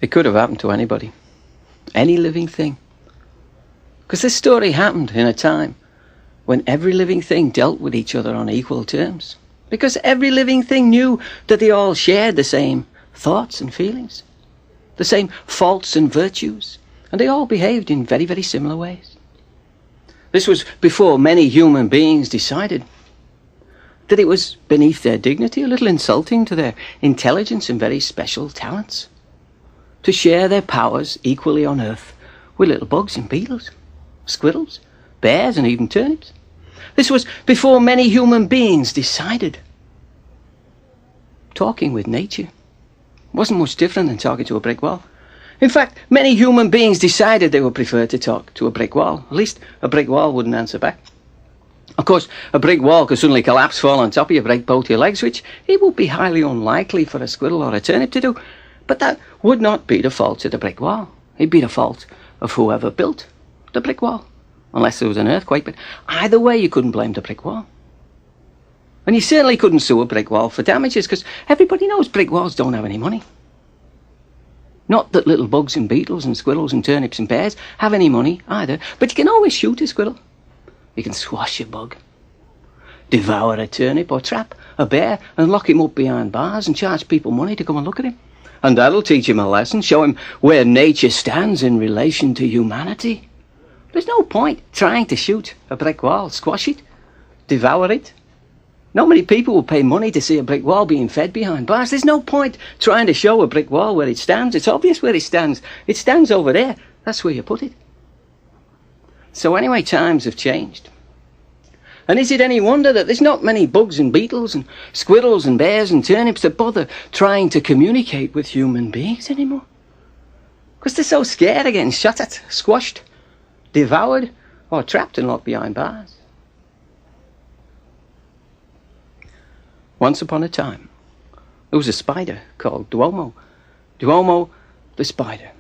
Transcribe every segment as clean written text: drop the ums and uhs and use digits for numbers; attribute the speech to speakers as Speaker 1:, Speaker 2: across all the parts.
Speaker 1: It could have happened to anybody, any living thing. Because this story happened in a time when every living thing dealt with each other on equal terms. Because every living thing knew that they all shared the same thoughts and feelings, the same faults and virtues, and they all behaved in very, very similar ways. This was before many human beings decided that it was beneath their dignity, a little insulting to their intelligence and very special talents, to share their powers equally on earth with little bugs and beetles, squirrels, bears and even turnips. This was before many human beings decided talking with nature wasn't much different than talking to a brick wall. In fact, many human beings decided they would prefer to talk to a brick wall. At least a brick wall wouldn't answer back. Of course, a brick wall could suddenly collapse, fall on top of you, break both your legs, which it would be highly unlikely for a squirrel or a turnip to do. But that would not be the fault of the brick wall. It'd be the fault of whoever built the brick wall. Unless there was an earthquake, but either way you couldn't blame the brick wall. And you certainly couldn't sue a brick wall for damages, because everybody knows brick walls don't have any money. Not that little bugs and beetles and squirrels and turnips and bears have any money either, but you can always shoot a squirrel. You can squash a bug, devour a turnip or trap a bear and lock him up behind bars and charge people money to come and look at him. And that'll teach him a lesson, show him where nature stands in relation to humanity. There's no point trying to shoot a brick wall, squash it, devour it. Not many people will pay money to see a brick wall being fed behind bars. There's no point trying to show a brick wall where it stands. It's obvious where it stands. It stands over there. That's where you put it. So anyway, times have changed. And is it any wonder that there's not many bugs and beetles and squirrels and bears and turnips that bother trying to communicate with human beings anymore? Because they're so scared of getting shot at, squashed, devoured, or trapped and locked behind bars. Once upon a time, there was a spider called Duomo. Duomo the spider.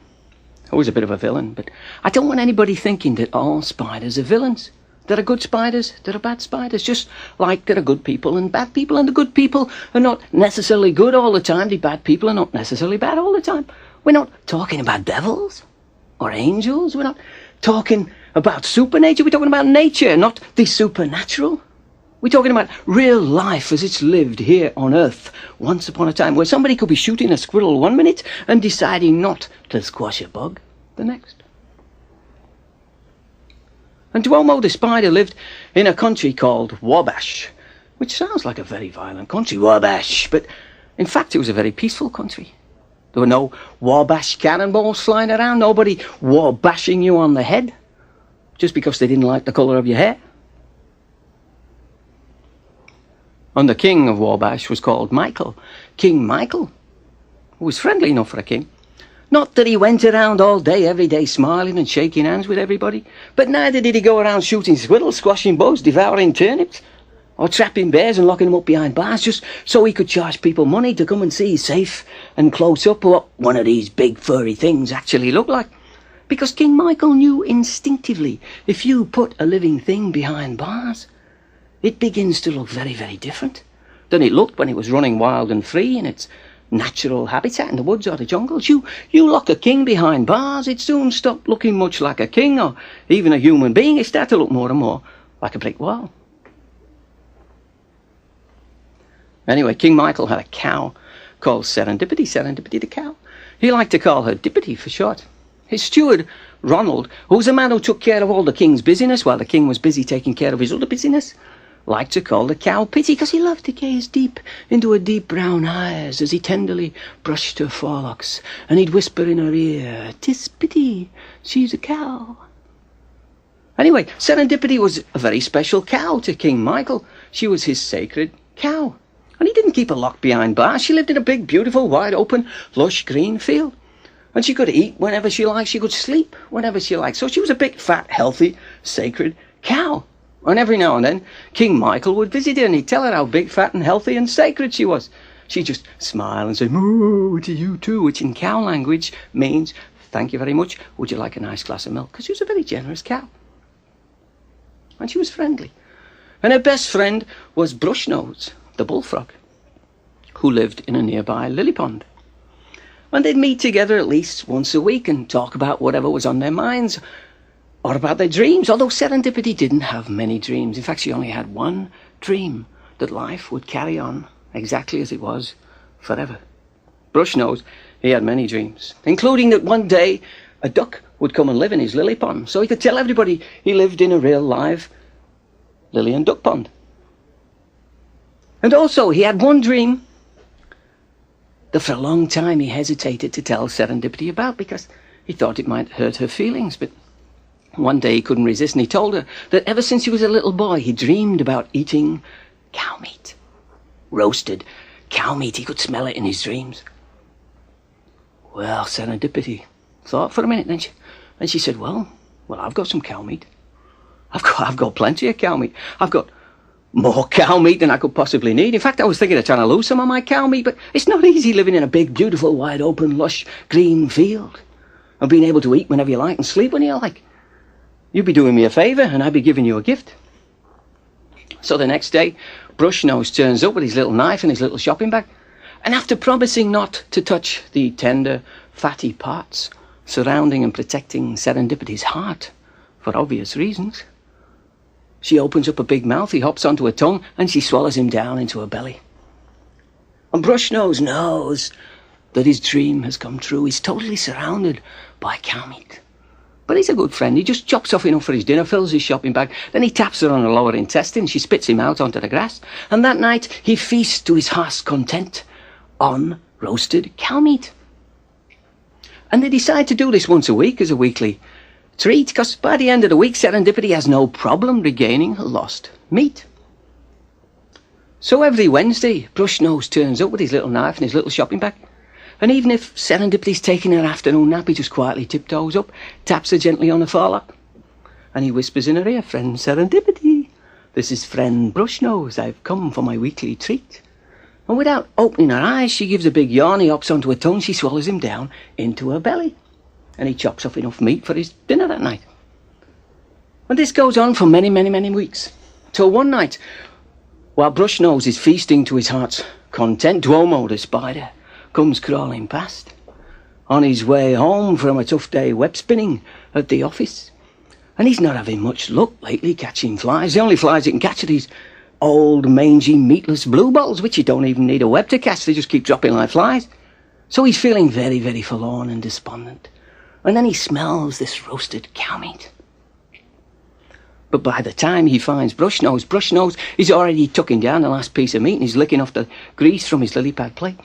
Speaker 1: He was a bit of a villain, but I don't want anybody thinking that all spiders are villains. There are good spiders, there are bad spiders, just like there are good people and bad people, and the good people are not necessarily good all the time, the bad people are not necessarily bad all the time. We're not talking about devils or angels, we're not talking about supernature, we're talking about nature, not the supernatural. We're talking about real life as it's lived here on earth once upon a time, where somebody could be shooting a squirrel one minute and deciding not to squash a bug the next. And Duomo the spider lived in a country called Wabash, which sounds like a very violent country, Wabash, but in fact it was a very peaceful country. There were no Wabash cannonballs flying around, nobody Wabashing you on the head just because they didn't like the colour of your hair. And the king of Wabash was called Michael. King Michael, who was friendly enough for a king. Not that he went around all day, every day, smiling and shaking hands with everybody, but neither did he go around shooting squirrels, squashing bugs, devouring turnips, or trapping bears and locking them up behind bars just so he could charge people money to come and see safe and close up what one of these big furry things actually looked like. Because King Michael knew instinctively, if you put a living thing behind bars, it begins to look very, very different than it looked when it was running wild and free in its natural habitat in the woods or the jungles. You lock a king behind bars, it soon stopped looking much like a king or even a human being. It started to look more and more like a brick wall. Anyway, King Michael had a cow called Serendipity, Serendipity the cow. He liked to call her Dippity for short. His steward, Ronald, who was a man who took care of all the king's business while the king was busy taking care of his other business, liked to call the cow Pitty because he loved to gaze deep into her deep brown eyes as he tenderly brushed her forelocks, and he'd whisper in her ear, "'Tis Pitty, she's a cow." Anyway, Serendipity was a very special cow to King Michael. She was his sacred cow. And he didn't keep her locked behind bars. She lived in a big, beautiful, wide open, lush green field. And she could eat whenever she liked. She could sleep whenever she liked. So she was a big, fat, healthy, sacred cow. And every now and then, King Michael would visit her and he'd tell her how big, fat and healthy and sacred she was. She'd just smile and say, "Moo to you too," which in cow language means, "Thank you very much. Would you like a nice glass of milk?" Because she was a very generous cow. And she was friendly. And her best friend was Brushnose, the bullfrog, who lived in a nearby lily pond. And they'd meet together at least once a week and talk about whatever was on their minds, or about their dreams, although Serendipity didn't have many dreams. In fact, she only had one dream, that life would carry on exactly as it was forever. Brush-Nose, he had many dreams, including that one day a duck would come and live in his lily pond, so he could tell everybody he lived in a real live lily and duck pond. And also, he had one dream that for a long time he hesitated to tell Serendipity about because he thought it might hurt her feelings, but one day he couldn't resist and he told her that ever since he was a little boy he dreamed about eating cow meat. Roasted cow meat, he could smell it in his dreams. Well, Serendipity thought for a minute, then she said, well, I've got some cow meat. I've got plenty of cow meat. I've got more cow meat than I could possibly need. In fact, I was thinking of trying to lose some of my cow meat, but it's not easy living in a big, beautiful, wide open, lush, green field and being able to eat whenever you like and sleep when you like. You'd be doing me a favour and I'd be giving you a gift. So the next day, Brush-Nose turns up with his little knife and his little shopping bag, and after promising not to touch the tender, fatty parts surrounding and protecting Serendipity's heart, for obvious reasons, she opens up a big mouth, he hops onto her tongue, and she swallows him down into her belly. And Brush-Nose knows that his dream has come true. He's totally surrounded by cow meat. But he's a good friend. He just chops off enough for his dinner, fills his shopping bag, then he taps her on the lower intestine, she spits him out onto the grass, and that night he feasts to his heart's content on roasted cow meat. And they decide to do this once a week as a weekly treat, because by the end of the week, Serendipity has no problem regaining her lost meat. So every Wednesday, Brush-Nose turns up with his little knife and his little shopping bag, and even if Serendipity's taking her afternoon nap, he just quietly tiptoes up, taps her gently on the forelock, and he whispers in her ear, "Friend Serendipity, this is friend Brush-Nose. I've come for my weekly treat." And without opening her eyes, she gives a big yawn, he hops onto her tongue, she swallows him down into her belly, and he chops off enough meat for his dinner that night. And this goes on for many, many, many weeks, till one night, while Brush-Nose is feasting to his heart's content, Duomo the spider comes crawling past, on his way home from a tough day web spinning at the office. And he's not having much luck lately catching flies. The only flies he can catch are these old, mangy, meatless blueballs, which you don't even need a web to catch. They just keep dropping like flies. So he's feeling very, very forlorn and despondent. And then he smells this roasted cow meat. But by the time he finds Brush-Nose, Brush-Nose is already tucking down the last piece of meat and he's licking off the grease from his lily pad plate.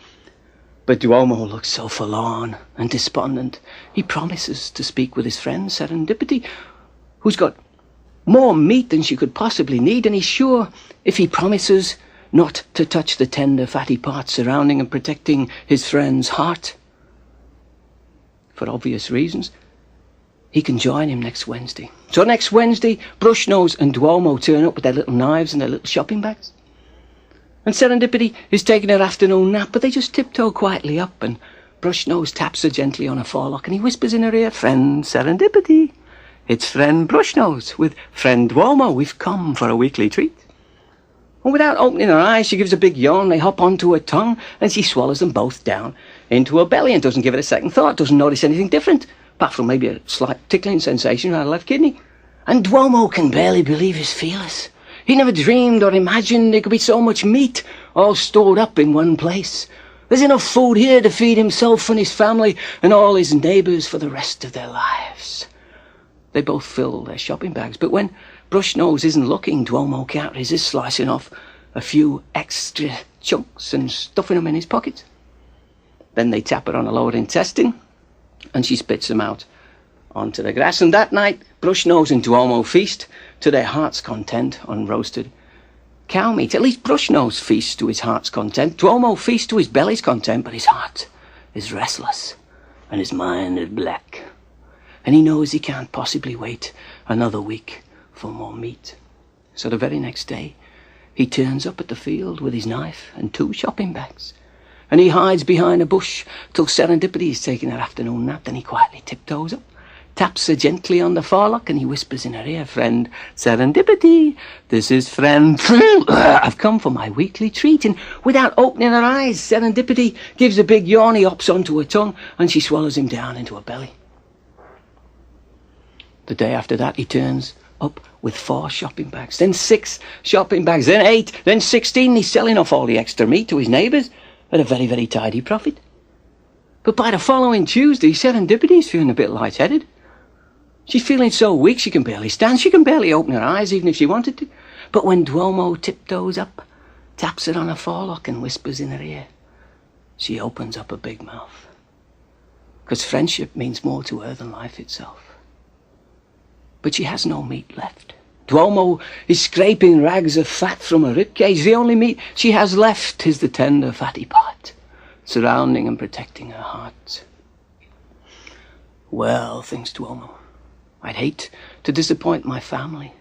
Speaker 1: But Duomo looks so forlorn and despondent. He promises to speak with his friend Serendipity, who's got more meat than she could possibly need, and he's sure if he promises not to touch the tender, fatty parts surrounding and protecting his friend's heart, for obvious reasons, he can join him next Wednesday. So next Wednesday, Brush-Nose and Duomo turn up with their little knives and their little shopping bags. And Serendipity is taking her afternoon nap, but they just tiptoe quietly up, and Brush-Nose taps her gently on her forelock, and he whispers in her ear, "Friend Serendipity, it's friend Brush-Nose with friend Duomo. We've come for a weekly treat." And without opening her eyes, she gives a big yawn, they hop onto her tongue, and she swallows them both down into her belly and doesn't give it a second thought, doesn't notice anything different, apart from maybe a slight tickling sensation around her left kidney. And Duomo can barely believe his fears. He never dreamed or imagined there could be so much meat all stored up in one place. There's enough food here to feed himself and his family and all his neighbours for the rest of their lives. They both fill their shopping bags, but when Brush-Nose isn't looking, Duomo can't resist slicing off a few extra chunks and stuffing them in his pockets. Then they tap her on the lower intestine, and she spits them out onto the grass. And that night, Brush-Nose and Duomo feast to their heart's content on roasted cow meat. At least Brush-Nose feasts to his heart's content. Duomo feasts to his belly's content, but his heart is restless and his mind is black. And he knows he can't possibly wait another week for more meat. So the very next day, he turns up at the field with his knife and 2 shopping bags. And he hides behind a bush till Serendipity is taking her afternoon nap. Then he quietly tiptoes up, taps her gently on the forelock, and he whispers in her ear, "Friend Serendipity, this is friend I've come for my weekly treat." And without opening her eyes, Serendipity gives a big yawn, he hops onto her tongue, and she swallows him down into her belly. The day after that, he turns up with 4 shopping bags, then 6 shopping bags, then 8, then 16. He's selling off all the extra meat to his neighbours at a very, very tidy profit. But by the following Tuesday, Serendipity's feeling a bit lightheaded. She's feeling so weak she can barely stand. She can barely open her eyes even if she wanted to. But when Duomo tiptoes up, taps her on her forelock and whispers in her ear, she opens up a big mouth. Because friendship means more to her than life itself. But she has no meat left. Duomo is scraping rags of fat from her ribcage. The only meat she has left is the tender, fatty part, surrounding and protecting her heart. Well, thinks Duomo, I'd hate to disappoint my family,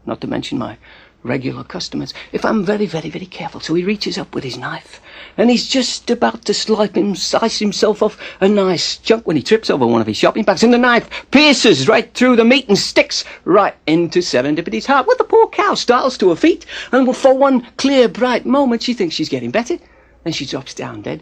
Speaker 1: not to mention my regular customers, if I'm very, very, very careful. So he reaches up with his knife, and he's just about to slice himself off a nice chunk when he trips over one of his shopping bags, and the knife pierces right through the meat and sticks right into Serendipity's heart. Well, the poor cow startles to her feet, and for one clear, bright moment, she thinks she's getting better. Then she drops down dead.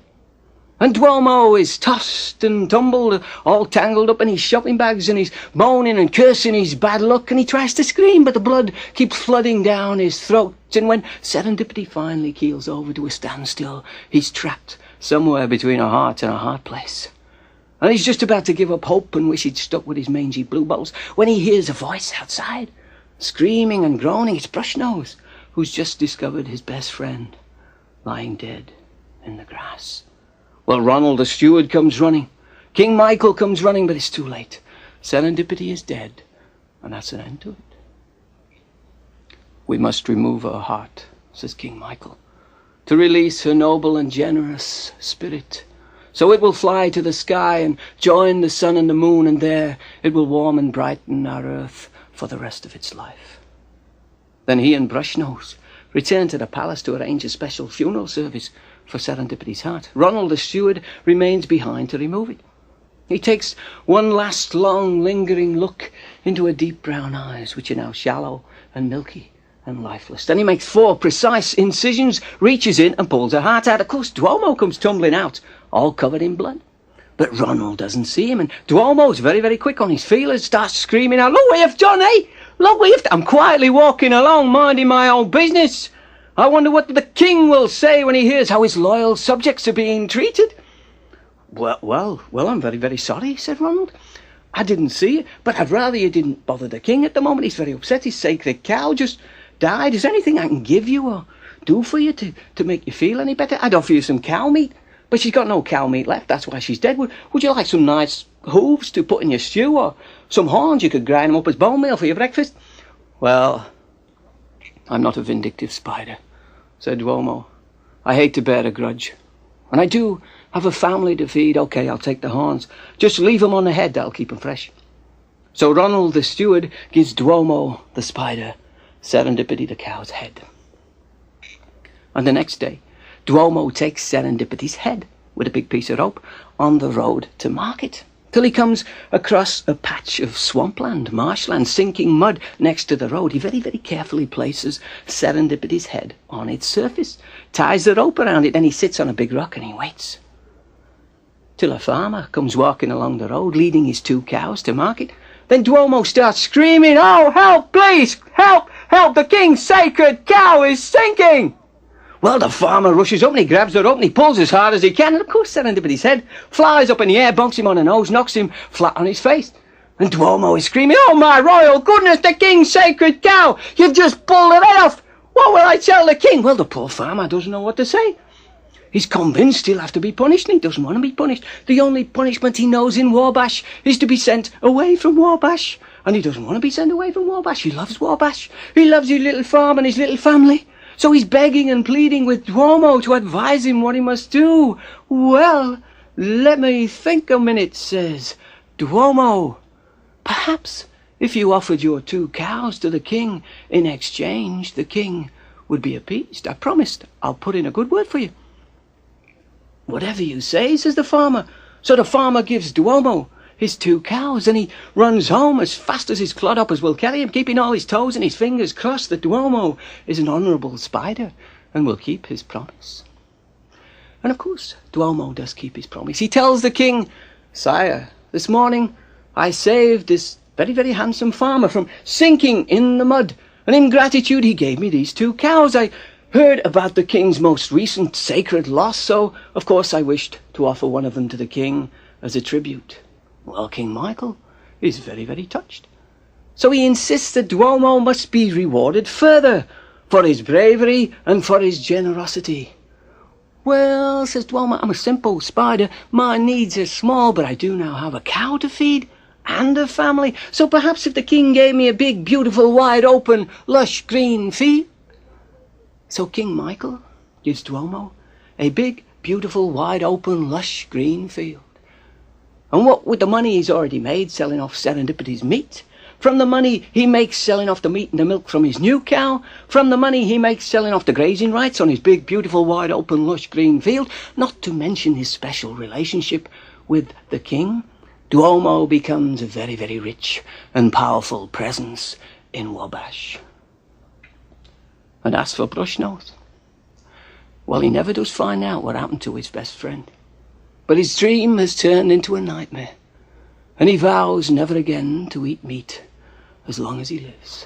Speaker 1: And Duomo is tossed and tumbled, all tangled up in his shopping bags, and he's moaning and cursing his bad luck, and he tries to scream, but the blood keeps flooding down his throat. And when Serendipity finally keels over to a standstill, he's trapped somewhere between her heart and her heart place. And he's just about to give up hope and wish he'd stuck with his mangy blueballs when he hears a voice outside, screaming and groaning. It's Brushnose, who's just discovered his best friend lying dead in the grass. Well, Ronald the steward comes running. King Michael comes running, but it's too late. Serendipity is dead, and that's an end to it. We must remove her heart, says King Michael, to release her noble and generous spirit, so it will fly to the sky and join the sun and the moon, and there it will warm and brighten our earth for the rest of its life. Then he and Brushnose return to the palace to arrange a special funeral service for Serendipity's heart. Ronald the steward remains behind to remove it. He takes one last long lingering look into her deep brown eyes, which are now shallow and milky and lifeless. Then he makes 4 precise incisions, reaches in and pulls her heart out. Of course, Duomo comes tumbling out, all covered in blood. But Ronald doesn't see him, and Duomo's very, very quick on his feelers, starts screaming out, "Look what you've done, eh? Look what you've done." I'm quietly walking along, minding my own business. I wonder what the king will say when he hears how his loyal subjects are being treated. Well, I'm very, very sorry, said Ronald. I didn't see it, but I'd rather you didn't bother the king at the moment. He's very upset. His sacred cow just died. Is there anything I can give you or do for you to make you feel any better? I'd offer you some cow meat, but she's got no cow meat left. That's why she's dead. Would you like some nice hooves to put in your stew, or some horns? You could grind them up as bone meal for your breakfast. Well, I'm not a vindictive spider, said Duomo. I hate to bear a grudge. And I do have a family to feed. Okay, I'll take the horns. Just leave them on the head, that'll keep them fresh. So Ronald the steward gives Duomo the spider Serendipity the cow's head. And the next day, Duomo takes Serendipity's head with a big piece of rope on the road to market, till he comes across a patch of swampland, marshland, sinking mud next to the road. He very, very carefully places Serendipity's head on its surface, ties the rope around it, and he sits on a big rock and he waits. Till a farmer comes walking along the road, leading his 2 cows to market. Then Duomo starts screaming, "Oh, help, please! Help! Help! The king's sacred cow is sinking!" Well, the farmer rushes up and he grabs the rope and he pulls as hard as he can, and of course Serendipity's head flies up in the air, bonks him on the nose, knocks him flat on his face. And Duomo is screaming, "Oh my royal goodness, the king's sacred cow! You've just pulled it off! What will I tell the king?" Well, the poor farmer doesn't know what to say. He's convinced he'll have to be punished, and he doesn't want to be punished. The only punishment he knows in Wabash is to be sent away from Wabash. And he doesn't want to be sent away from Wabash. He loves Wabash. He loves his little farm and his little family. So he's begging and pleading with Duomo to advise him what he must do. "Well, let me think a minute," says Duomo. "Perhaps if you offered your 2 cows to the king in exchange, the king would be appeased. I promised I'll put in a good word for you." "Whatever you say," says the farmer. So the farmer gives Duomo his 2 cows, and he runs home as fast as his clodhoppers will carry him, keeping all his toes and his fingers crossed that Duomo is an honourable spider and will keep his promise. And of course, Duomo does keep his promise. He tells the king, "Sire, this morning I saved this very, very handsome farmer from sinking in the mud, and in gratitude he gave me these 2 cows. I heard about the king's most recent sacred loss, so of course I wished to offer one of them to the king as a tribute." Well, King Michael is very, very touched. So he insists that Duomo must be rewarded further for his bravery and for his generosity. "Well," says Duomo, "I'm a simple spider. My needs are small, but I do now have a cow to feed and a family. So perhaps if the king gave me a big, beautiful, wide open, lush green field." So King Michael gives Duomo a big, beautiful, wide open, lush green field. And what with the money he's already made selling off Serendipity's meat, from the money he makes selling off the meat and the milk from his new cow, from the money he makes selling off the grazing rights on his big, beautiful, wide open, lush green field, not to mention his special relationship with the king, Duomo becomes a very, very rich and powerful presence in Wabash. And as for Brushnoth, well, he never does find out what happened to his best friend. But his dream has turned into a nightmare, and he vows never again to eat meat as long as he lives,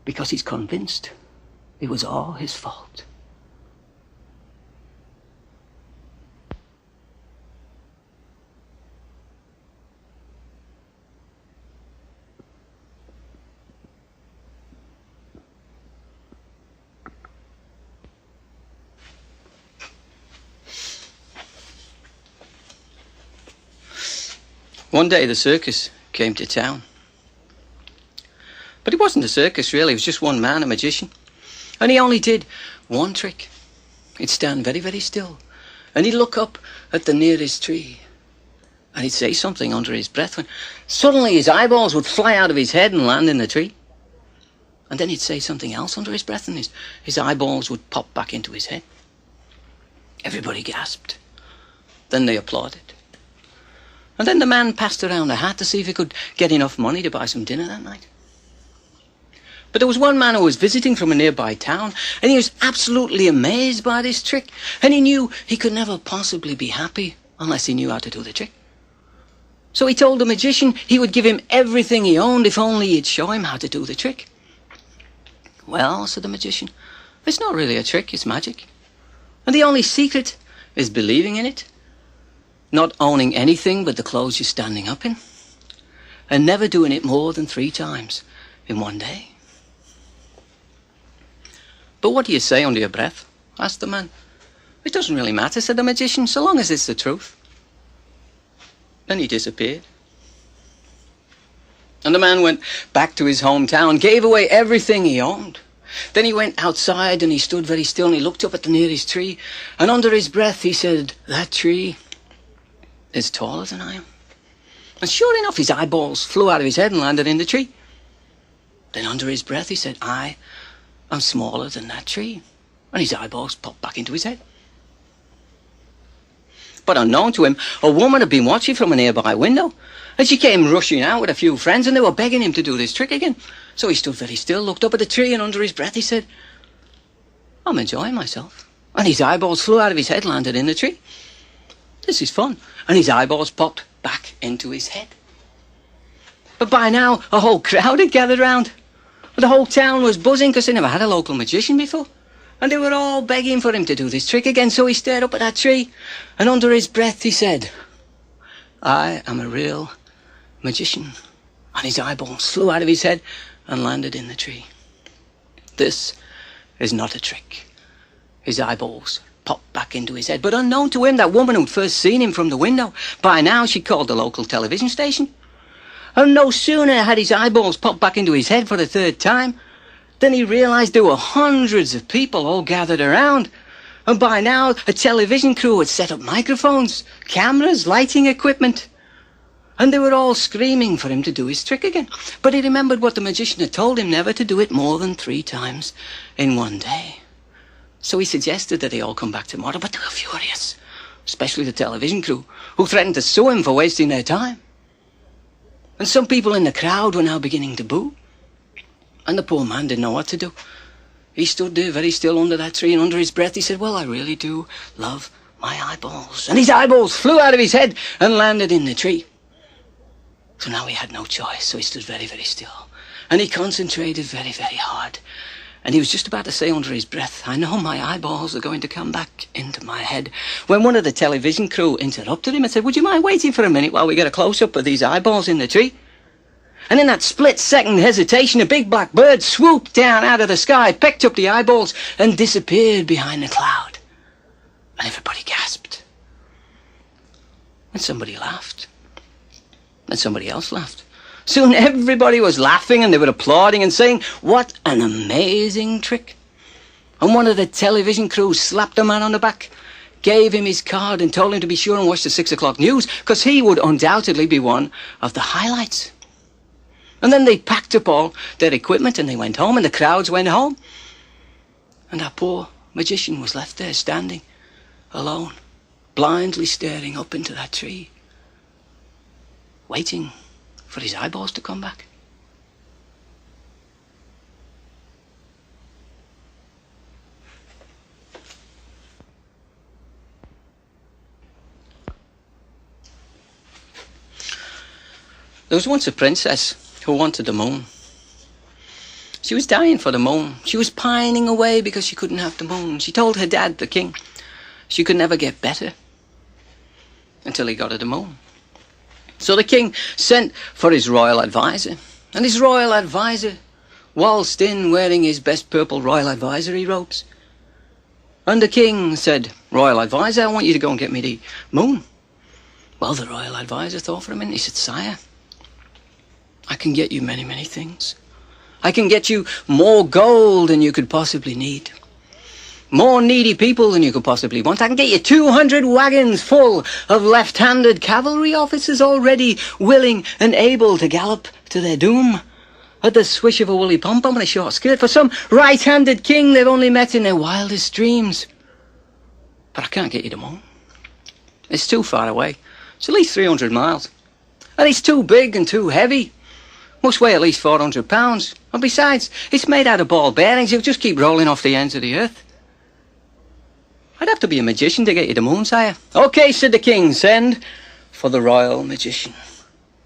Speaker 1: because he's convinced it was all his fault. One day the circus came to town. But it wasn't a circus, really. It was just one man, a magician. And he only did one trick. He'd stand very, very still. And he'd look up at the nearest tree. And he'd say something under his breath when suddenly his eyeballs would fly out of his head and land in the tree. And then he'd say something else under his breath and his eyeballs would pop back into his head. Everybody gasped. Then they applauded. And then the man passed around a hat to see if he could get enough money to buy some dinner that night. But there was one man who was visiting from a nearby town, and he was absolutely amazed by this trick, and he knew he could never possibly be happy unless he knew how to do the trick. So he told the magician he would give him everything he owned if only he'd show him how to do the trick. "Well," said the magician, "it's not really a trick, it's magic. And the only secret is believing in it, not owning anything but the clothes you're standing up in, and never doing it more than 3 times in one day." "But what do you say under your breath?" asked the man. "It doesn't really matter," said the magician, "so long as it's the truth." Then he disappeared. And the man went back to his hometown, gave away everything he owned. Then he went outside and he stood very still and he looked up at the nearest tree, and under his breath he said, "That tree is taller than I am." And sure enough, his eyeballs flew out of his head and landed in the tree. Then under his breath he said, "I am smaller than that tree." And his eyeballs popped back into his head. But unknown to him, a woman had been watching from a nearby window, and she came rushing out with a few friends, and they were begging him to do this trick again. So he stood very still, looked up at the tree, and under his breath he said, "I'm enjoying myself." And his eyeballs flew out of his head, landed in the tree. "This is fun." And his eyeballs popped back into his head. But by now, a whole crowd had gathered round. The whole town was buzzing because they never had a local magician before. And they were all begging for him to do this trick again. So he stared up at that tree, and under his breath he said, "I am a real magician." And his eyeballs flew out of his head and landed in the tree. "This is not a trick." His eyeballs popped back into his head. But unknown to him, that woman who'd first seen him from the window, by now she called the local television station. And no sooner had his eyeballs popped back into his head for the 3rd time, then he realized there were hundreds of people all gathered around. And by now, a television crew had set up microphones, cameras, lighting equipment. And they were all screaming for him to do his trick again. But he remembered what the magician had told him, never to do it more than 3 times in one day. So he suggested that they all come back tomorrow, but they were furious. especially the television crew, who threatened to sue him for wasting their time. And some people in the crowd were now beginning to boo. And the poor man didn't know what to do. He stood there very still under that tree, and under his breath he said, well, I really do love my eyeballs. And his eyeballs flew out of his head and landed in the tree. So now he had no choice, so he stood very, very still. And he concentrated very, very hard. And he was just about to say under his breath, I know my eyeballs are going to come back into my head, when one of the television crew interrupted him and said, would you mind waiting for a minute while we get a close-up of these eyeballs in the tree? And in that split-second hesitation, a big black bird swooped down out of the sky, picked up the eyeballs, and disappeared behind the cloud. And everybody gasped. And somebody laughed. And somebody else laughed. Soon everybody was laughing, and they were applauding and saying, what an amazing trick. And one of the television crew slapped the man on the back, gave him his card and told him to be sure and watch the 6 o'clock news, because he would undoubtedly be one of the highlights. And then they packed up all their equipment and they went home, and the crowds went home. And our poor magician was left there standing alone, blindly staring up into that tree, waiting for his eyeballs to come back. There was once a princess who wanted the moon. She was dying for the moon. She was pining away because she couldn't have the moon. She told her dad, the king, she could never get better until he got her the moon. So the king sent for his royal advisor, and his royal advisor waltzed in wearing his best purple royal advisory robes. And the king said, royal advisor, I want you to go and get me the moon. Well, the royal advisor thought for a minute. He said, sire, I can get you many, many things. I can get you more gold than you could possibly need. More needy people than you could possibly want. I can get you 200 wagons full of left-handed cavalry officers already willing and able to gallop to their doom at the swish of a woolly pom-pom and a short skirt. For some right-handed king they've only met in their wildest dreams. But I can't get you the moon. It's too far away. It's at least 300 miles. And it's too big and too heavy. Must weigh at least 400 pounds. And besides, it's made out of ball bearings. It'll just keep rolling off the ends of the earth. I'd have to be a magician to get you the moon, sire. Okay, said the king, send for the royal magician.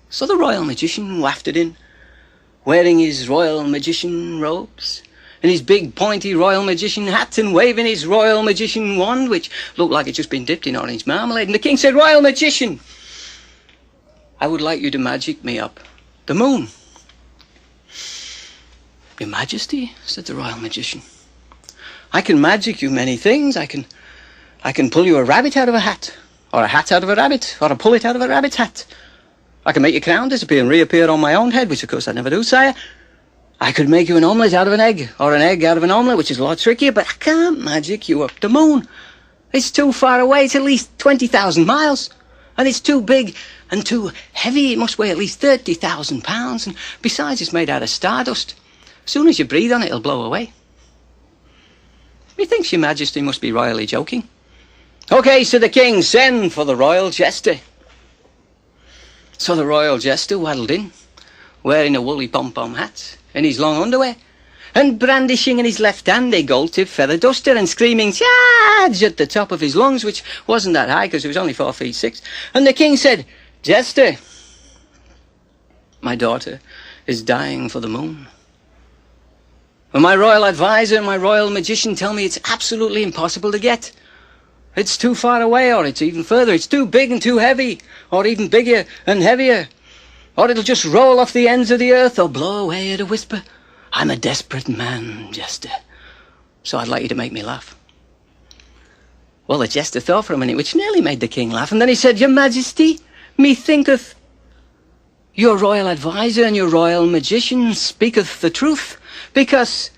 Speaker 1: So the royal magician wafted in, wearing his royal magician robes, and his big pointy royal magician hat, and waving his royal magician wand, which looked like it'd just been dipped in orange marmalade. And the king said, royal magician, I would like you to magic me up the moon. Your Majesty, said the royal magician, I can magic you many things. I can pull you a rabbit out of a hat, or a hat out of a rabbit, or a pullet out of a rabbit's hat. I can make your crown disappear and reappear on my own head, which of course I never do, sire. I could make you an omelette out of an egg, or an egg out of an omelette, which is a lot trickier, but I can't magic you up the moon. It's too far away. It's at least 20,000 miles. And it's too big and too heavy. It must weigh at least 30,000 pounds. And besides, it's made out of stardust. As soon as you breathe on it, it'll blow away. Methinks your Majesty must be royally joking. Okay, said the king, send for the royal jester. So the royal jester waddled in, wearing a woolly pom-pom hat and his long underwear, and brandishing in his left hand a gold-tipped feather duster, and screaming charge at the top of his lungs, which wasn't that high because it was only 4 feet 6. And the king said, Jester, my daughter is dying for the moon. And my royal advisor and my royal magician tell me it's absolutely impossible to get. It's too far away, or it's even further. It's too big and too heavy, or even bigger and heavier. Or it'll just roll off the ends of the earth or blow away at a whisper. I'm a desperate man, Jester, so I'd like you to make me laugh. Well, the jester thought for a minute, which nearly made the king laugh, and then he said, Your Majesty, methinketh your royal advisor and your royal magician speaketh the truth, because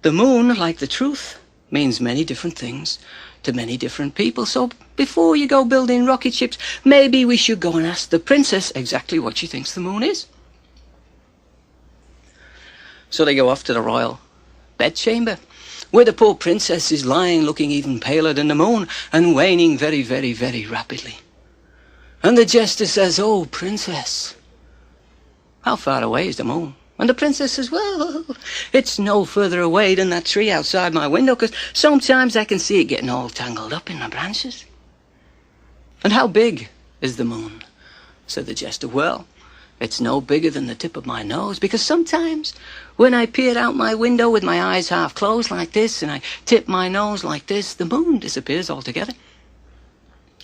Speaker 1: the moon, like the truth, means many different things to many different people. So before you go building rocket ships, maybe we should go and ask the princess exactly what she thinks the moon is. So they go off to the royal bedchamber, where the poor princess is lying looking even paler than the moon and waning very, very, very rapidly. And the jester says, "Oh, princess, how far away is the moon?" And the princess says, "Well, it's no further away than that tree outside my window, because sometimes I can see it getting all tangled up in the branches." "And how big is the moon?" said the jester. "Well, it's no bigger than the tip of my nose, because sometimes when I peer out my window with my eyes half closed like this, and I tip my nose like this, the moon disappears altogether."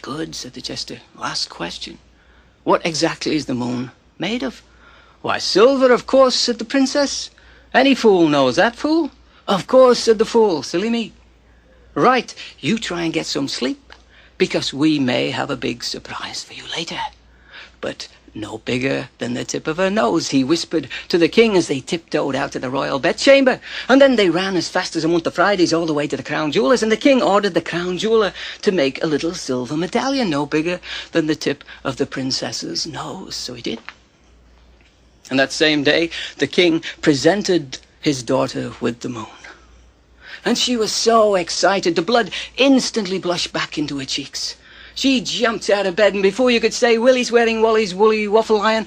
Speaker 1: "Good," said the jester. "Last question. What exactly is the moon made of?" "Why, silver, of course," said the princess. "Any fool knows that, fool." "Of course," said the fool. "Silly me." "Right, you try and get some sleep, because we may have a big surprise for you later. But no bigger than the tip of her nose," he whispered to the king as they tiptoed out of the royal bedchamber. And then they ran as fast as a month of Fridays all the way to the crown jeweller's, and the king ordered the crown jeweller to make a little silver medallion no bigger than the tip of the princess's nose. So he did. And that same day, the king presented his daughter with the moon. And she was so excited, the blood instantly blushed back into her cheeks. She jumped out of bed, and before you could say Willie's wearing Wally's woolly waffle iron,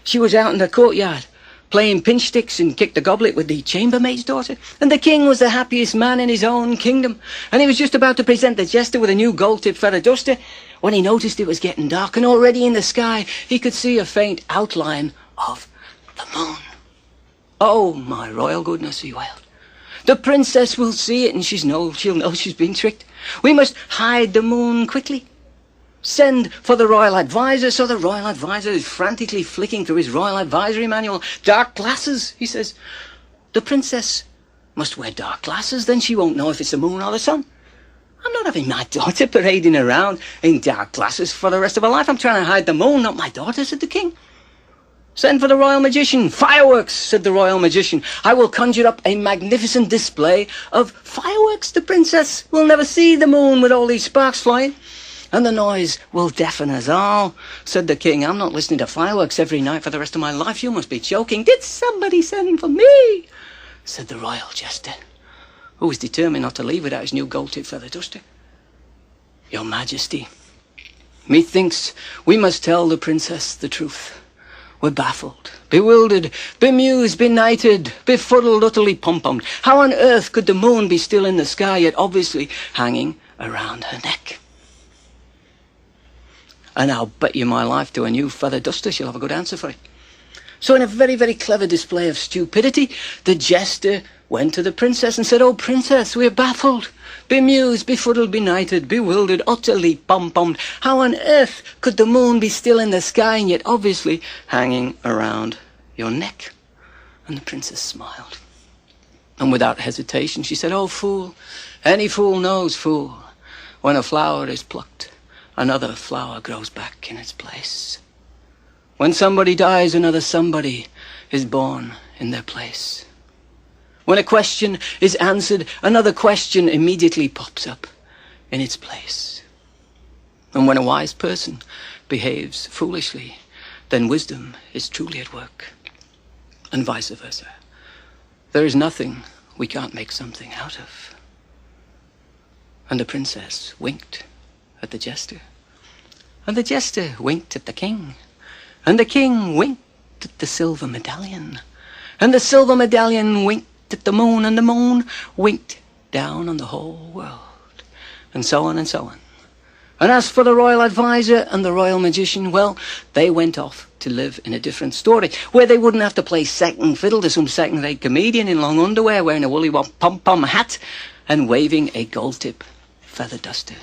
Speaker 1: she was out in the courtyard, playing pinch sticks and kick the goblet with the chambermaid's daughter. And the king was the happiest man in his own kingdom. And he was just about to present the jester with a new gold-tipped feather duster when he noticed it was getting dark, and already in the sky he could see a faint outline of the moon. "Oh, my royal goodness," he wailed. "The princess will see it, and she'll know she's been tricked. We must hide the moon quickly. Send for the royal advisor." So the royal advisor is frantically flicking through his royal advisory manual. "Dark glasses," he says. "The princess must wear dark glasses, then she won't know if it's the moon or the sun. I'm not having my daughter parading around in dark glasses for the rest of her life. I'm trying to hide the moon, not my daughter," said the king. "Send for the royal magician." "Fireworks," said the royal magician. "I will conjure up a magnificent display of fireworks. The princess will never see the moon with all these sparks flying, and the noise will deafen us all," said the king. "I'm not listening to fireworks every night for the rest of my life. You must be joking." "Did somebody send for me?" said the royal jester, who was determined not to leave without his new gold-tipped feather duster. "Your Majesty, methinks we must tell the princess the truth. We're baffled, bewildered, bemused, benighted, befuddled, utterly pom-pommed. How on earth could the moon be still in the sky, yet obviously hanging around her neck? And I'll bet you my life to a new feather duster she'll have a good answer for it." So in a very, very clever display of stupidity, the jester went to the princess and said, "Oh, princess, we're baffled, bemused, befuddled, benighted, bewildered, utterly pom-pommed. How on earth could the moon be still in the sky and yet obviously hanging around your neck?" And the princess smiled. And without hesitation, she said, "Oh, fool, any fool knows, fool, when a flower is plucked, another flower grows back in its place. When somebody dies, another somebody is born in their place. When a question is answered, another question immediately pops up in its place. And when a wise person behaves foolishly, then wisdom is truly at work, and vice versa. There is nothing we can't make something out of." And the princess winked at the jester, and the jester winked at the king, and the king winked at the silver medallion, and the silver medallion winked at the moon, and the moon winked down on the whole world, and so on and so on. And as for the royal advisor and the royal magician, well, they went off to live in a different story, where they wouldn't have to play second fiddle to some second-rate comedian in long underwear, wearing a woolly pom-pom hat and waving a gold-tip feather duster.